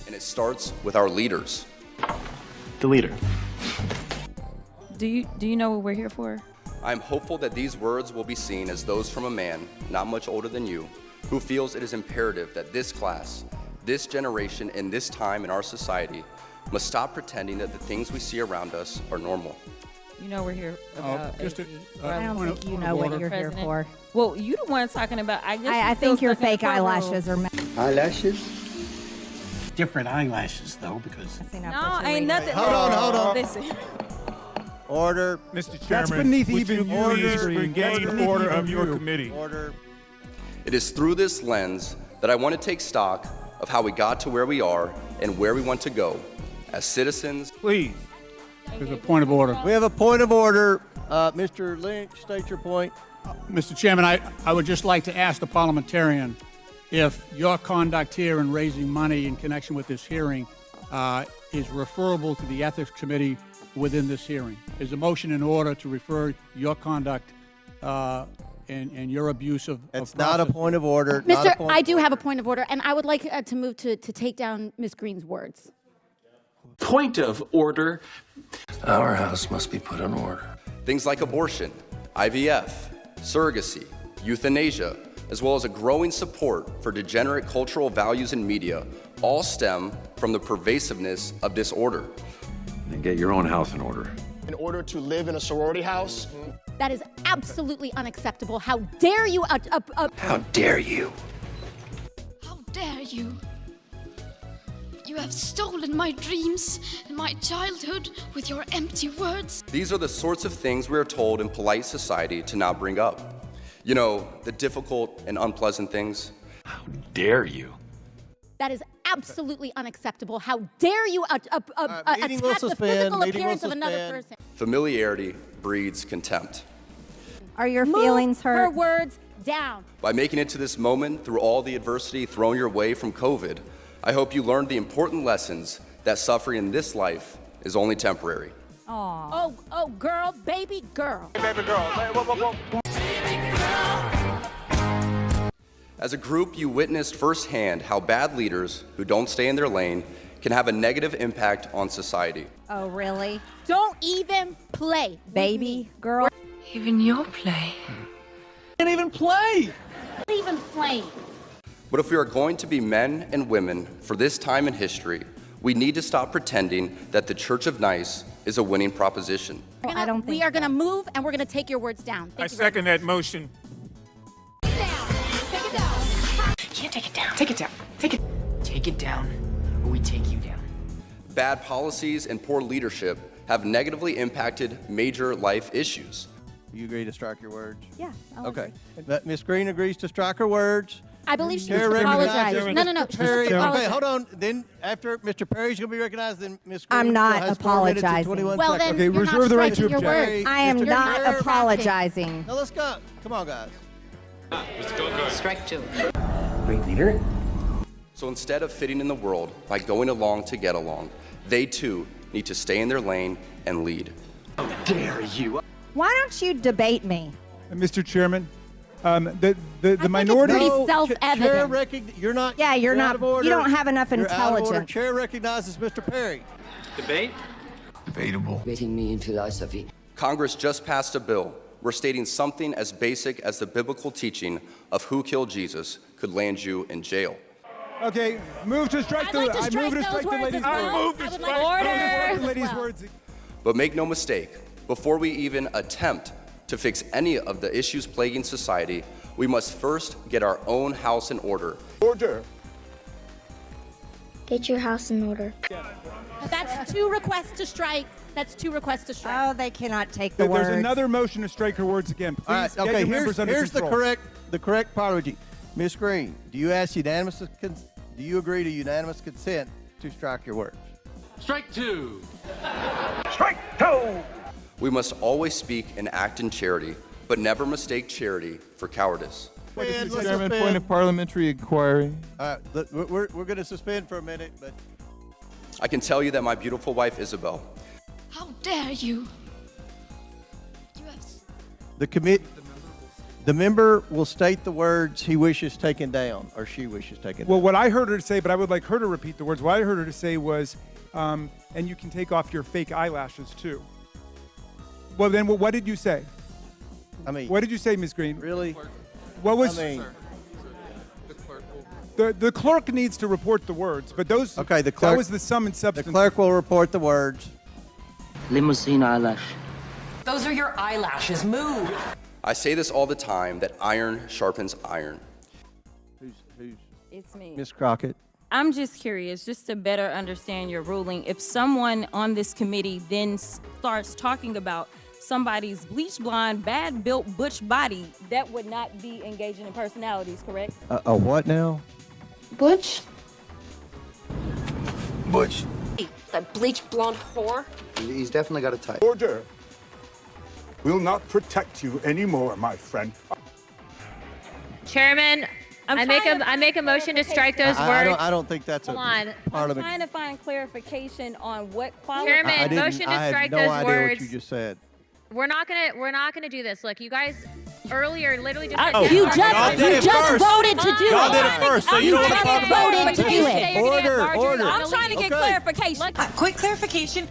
And it starts with our leaders. The leader. Do you know what we're here for? I am hopeful that these words will be seen as those from a man, not much older than you, who feels it is imperative that this class, this generation, and this time in our society must stop pretending that the things we see around us are normal. You know we're here about I don't think you know what you're here for. Well, you the one talking about. I think your fake eyelashes are. Eyelashes? Different eyelashes, though, because... No, ain't nothing. Hold on. Listen. Order. Mr. Chairman, That's beneath would even you your please history. regain That's beneath order even of your you. committee? Order. It is through this lens that I want to take stock of how we got to where we are and where we want to go as citizens. Please. There's a point of order. We have a point of order. Mr. Lynch, state your point. Mr. Chairman, I would just like to ask the parliamentarian if your conduct here in raising money in connection with this hearing is referable to the Ethics Committee within this hearing. Is a motion in order to refer your conduct and your abuse of It's not a point of order. Mr. I do have a point of order, and I would like to move to take down Ms. Green's words. Point of order. Our house must be put in order. Things like abortion, IVF, surrogacy, euthanasia, as well as a growing support for degenerate cultural values in media, all stem from the pervasiveness of disorder. And get your own house in order. In order to live in a sorority house. That is absolutely unacceptable. How dare you? How dare you? How dare you? You have stolen my dreams and my childhood with your empty words. These are the sorts of things we are told in polite society to not bring up. You know, the difficult and unpleasant things. How dare you? That is absolutely unacceptable. How dare you attack the physical appearance of another person? Familiarity breeds contempt. Are your Move feelings hurt? her words down. By making it to this moment through all the adversity thrown your way from COVID, I hope you learned the important lessons that suffering in this life is only temporary. Oh, girl, baby girl. Hey, baby girl. Hey, whoa. As a group, you witnessed firsthand how bad leaders who don't stay in their lane can have a negative impact on society. Oh, really? Don't even play. Baby girl? Even your play. Can't even play. Not even playing. But if we are going to be men and women for this time in history, we need to stop pretending that the Church of Nice is a winning proposition. I don't think we are going to move, and we're going to take your words down. I second that motion. Yeah, take it down. Take it down. Take it down, or we take you down. Bad policies and poor leadership have negatively impacted major life issues. You agree to strike your words? Yeah. Okay. Ms. Green agrees to strike her words. I believe she Chair needs to recognizes apologize. No. She Perry. needs to apologize. Okay, hold on. Then after Mr. Perry's going to be recognized, then Ms. Green I'm not has 4 minutes and apologizing. 21 Well, seconds. then you're reserve not the right to striking your object. words. I am You're not not apologizing. Now let's go. Come on, guys. Strike two. Great leader. So instead of fitting in the world by going along to get along, they too need to stay in their lane and lead. How dare you? Why don't you debate me? Mr. Chairman, the I minority. think it's pretty self-evident. You're not. Yeah, you're not. out of order. You don't have enough You're out of order. intelligence. Chair recognizes Mr. Perry. Debate? Debatable. Getting me in philosophy. Congress just passed a bill where stating something as basic as the biblical teaching of who killed Jesus could land you in jail. Okay, move to strike I'd like to strike those words as well. I move to I would strike like those order. ladies' words. But make no mistake, before we even attempt to fix any of the issues plaguing society, we must first get our own house in order. Order. Get your house in order. That's 2 requests to strike. That's 2 requests to strike. Oh, they cannot take the There's words. another motion to strike her words again. Please All right. get Okay. your members under Here's the control. correct apology. Ms. Green, do you agree to unanimous consent to strike your words? Strike two. We must always speak and act in charity, but never mistake charity for cowardice. Let's Mr. suspend. Point of parliamentary inquiry. All right. We're going to suspend for a minute, but I can tell you that my beautiful wife, Isabel, How dare you? You have the The member will state the words he wishes taken down or she wishes taken down. Well, what I heard her say, but I would like her to repeat the words. What I heard her to say was, and you can take off your fake eyelashes too. Well, then what did you say? I mean, what did you say, Ms. Green? Really? What was? I mean, the clerk needs to report the words, but those. Okay, the clerk. That was the sum and substance. The clerk will report the words. Limousine eyelash. Those are your eyelashes. Move. I say this all the time, that iron sharpens iron. Who's? It's me. Ms. Crockett. I'm just curious, just to better understand your ruling. If someone on this committee then starts talking about somebody's bleach blonde, bad built butch body, that would not be engaging in personalities, correct? A what now? Butch? Butch. That bleach blonde whore. He's definitely got a type. Order. We'll not protect you anymore, my friend. Chairman, I make a motion to strike those words. I don't think that's Hold on. I'm trying to find clarification on what quality. Chairman, motion to strike those I had no idea words. what you just said. We're not gonna do this. Look, you guys earlier literally just. You just voted to do it. Y'all did it first, so you don't want to talk about voted to do it. Order. I'm trying to get clarification. Quick clarification.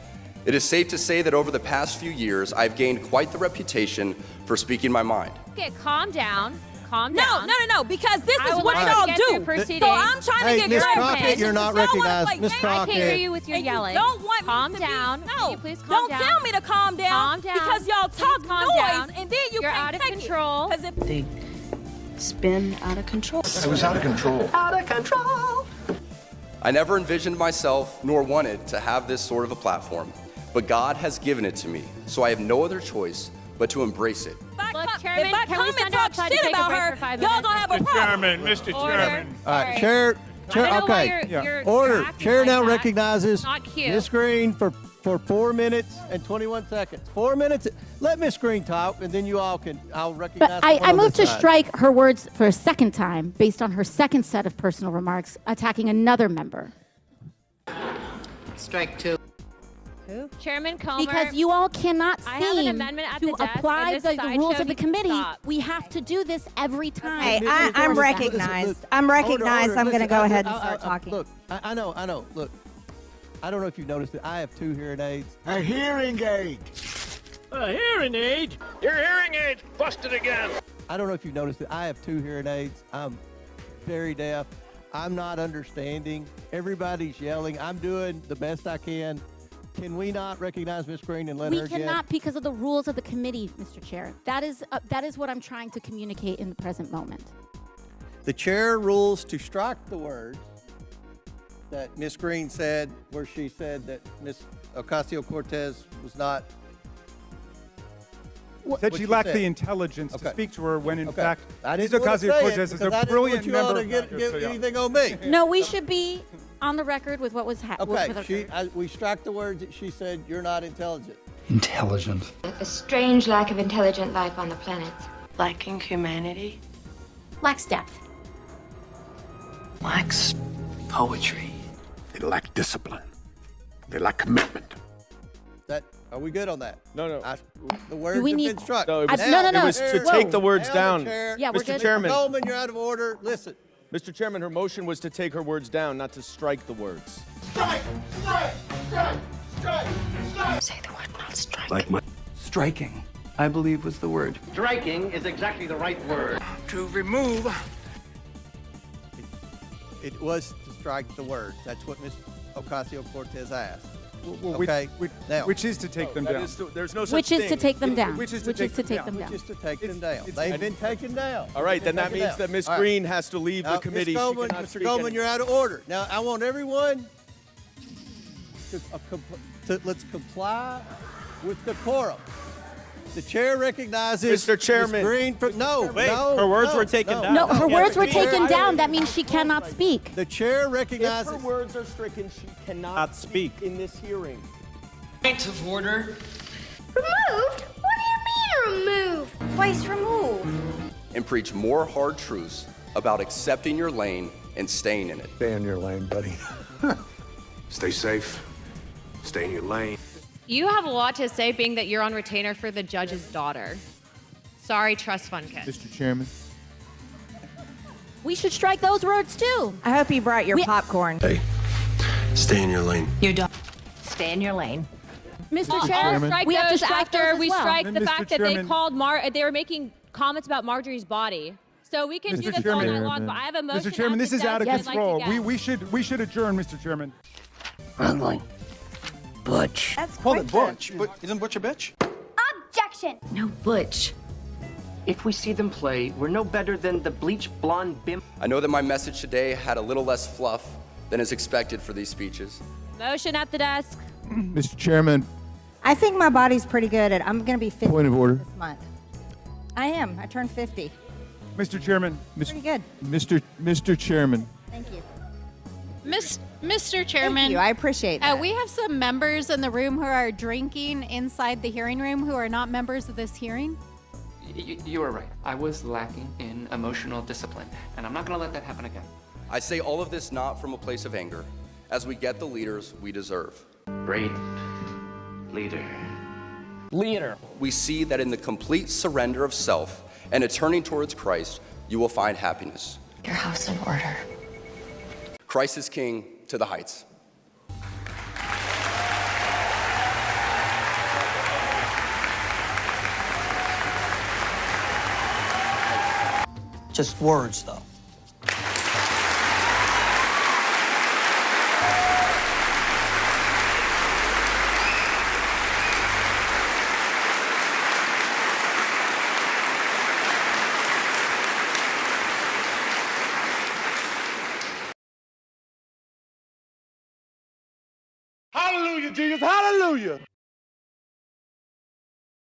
It is safe to say that over the past few years, I've gained quite the reputation for speaking my mind. Okay, calm down. Calm down. No, because this I is would what like y'all to get do. through proceedings. So I'm trying to get Ms. clarification. Crockett, you're not Y'all wanna recognized. play Ms. games? Crockett. I can't hear you with your And yelling. You don't want calm me to down. Be, Can no, you please calm don't down? tell me to calm down. Calm down. Because y'all talk Please calm noise, down. and then You're can't out of take control. It. 'Cause if They spin out of control. It was out of control. Out of control. I never envisioned myself nor wanted to have this sort of a platform, but God has given it to me, so I have no other choice but to embrace it. Look, Chairman, if I can we come and send her talk outside to shit take a about break her, for 5 y'all minutes? gonna have a problem. Mr. Order. Chairman. All right, Sorry. Chair. I don't know why Okay. you're Order. acting Chair like now that. recognizes Not cute. Ms. Green for 4 minutes and 21 seconds. 4 minutes. Let Ms. Green talk, and then you all can. I'll recognize. But I one on moved to this side. strike her words for a second time based on her second set of personal remarks attacking another member. Strike two. Chairman Comer. Because you all cannot I have an seem amendment at to the desk, apply and this the sideshow rules of the needs to committee. stop. We have to do this every time. Hey, I'm Order. recognized. I'm recognized. I'm going to go ahead and start talking. Look, I know. Look, I don't know if you've noticed it. I have 2 hearing aids. A hearing aid. A hearing aid? Your hearing aid's busted again. I don't know if you've noticed it. I have 2 hearing aids. I'm very deaf. I'm not understanding. Everybody's yelling. I'm doing the best I can. Can we not recognize Ms. Green and let We her get? cannot because of the rules of the committee, Mr. Chair. That is what I'm trying to communicate in the present moment. The chair rules to strike the words that Ms. Green said, where she said that Ms. Ocasio-Cortez was not. Said what she you lacked said. the intelligence to Okay. speak to her when, in Okay. fact, I Ms. didn't want to say it Ocasio-Cortez is because I a didn't brilliant want you all member. to give So, yeah. anything on me. No, we should be on the record with what was happening. Okay, we struck the words that she said, you're not intelligent. Intelligent. A strange lack of intelligent life on the planet. Lacking humanity. Lacks depth. Lacks poetry. They lack discipline. They lack commitment. Are we good on that? No. The words we have need- been struck. No, it was, No. it was to Whoa. take the words Now down. the chair- Yeah, we're Mr. good. Chairman. Coleman, you're out of order. Listen. Mr. Chairman, her motion was to take her words down, not to strike the words. Say the word, not strike. Like my. Striking, I believe, was the word. Striking is exactly the right word. To remove. It was to strike the words. That's what Ms. Ocasio-Cortez asked. Well, Okay, now. Which is to take them That down. is there's no such Which is to thing. take them down. Which is to take them down. Which is to take them It's- down. it's- They've been taken down. All right, They've then that been taken means down. that Ms. All right. Green has to leave the Now, committee. Mr. She Coleman, cannot Mr. speak Coleman, any- you're out of order. Now, I want everyone to let's comply with the quorum. The chair recognizes Mr. Chairman. Ms. Green for, no, Wait, no, her words no, were taken no. down. No, her words were the chair- taken down. That means she cannot speak. The chair If recognizes. her words are stricken, she cannot speak in this hearing. Point of order. Removed? What do you mean removed? Twice removed. And preach more hard truths about accepting your lane and staying in it. Stay in your lane, buddy. Stay safe. Stay in your lane. You have a lot to say, being that you're on retainer for the judge's daughter. Sorry, trust fund kid. Mr. Chairman. We should strike those words too. I hope you brought your popcorn. Hey, stay in your lane. You're done. Stay in your lane. Mr. Mr. Chair, Chairman. Strike we have to those strike after those as we well. strike the Mr. fact that they Chairman. called they were making comments about Marjorie's body. So we can do Mr. this all night Chairman. long, but I have a motion. Mr. Chairman, as this is out of discussed I'd like control. to get. We should adjourn, Mr. Chairman. Ugly. Butch. That's Call quite it Butch, but isn't Butch a bitch? Objection. No, Butch. If we see them play, we're no better than the bleach blonde bimp. I know that my message today had a little less fluff than is expected for these speeches. Motion at the desk. Mr. Chairman, I think my body's pretty good at I'm going to be 50 point of order. this month. I am. I turned 50. Mr. Chairman. Pretty good. Mr. Chairman. Thank you. Mr. Chairman. Thank you. I appreciate that. We have some members in the room who are drinking inside the hearing room who are not members of this hearing. You were right. I was lacking in emotional discipline, and I'm not going to let that happen again. I say all of this not from a place of anger, as we get the leaders we deserve. Great leader. We see that in the complete surrender of self and a turning towards Christ, you will find happiness. Your house in order. Christ is King to the heights. Just words, though. Hallelujah, Jesus. Hallelujah.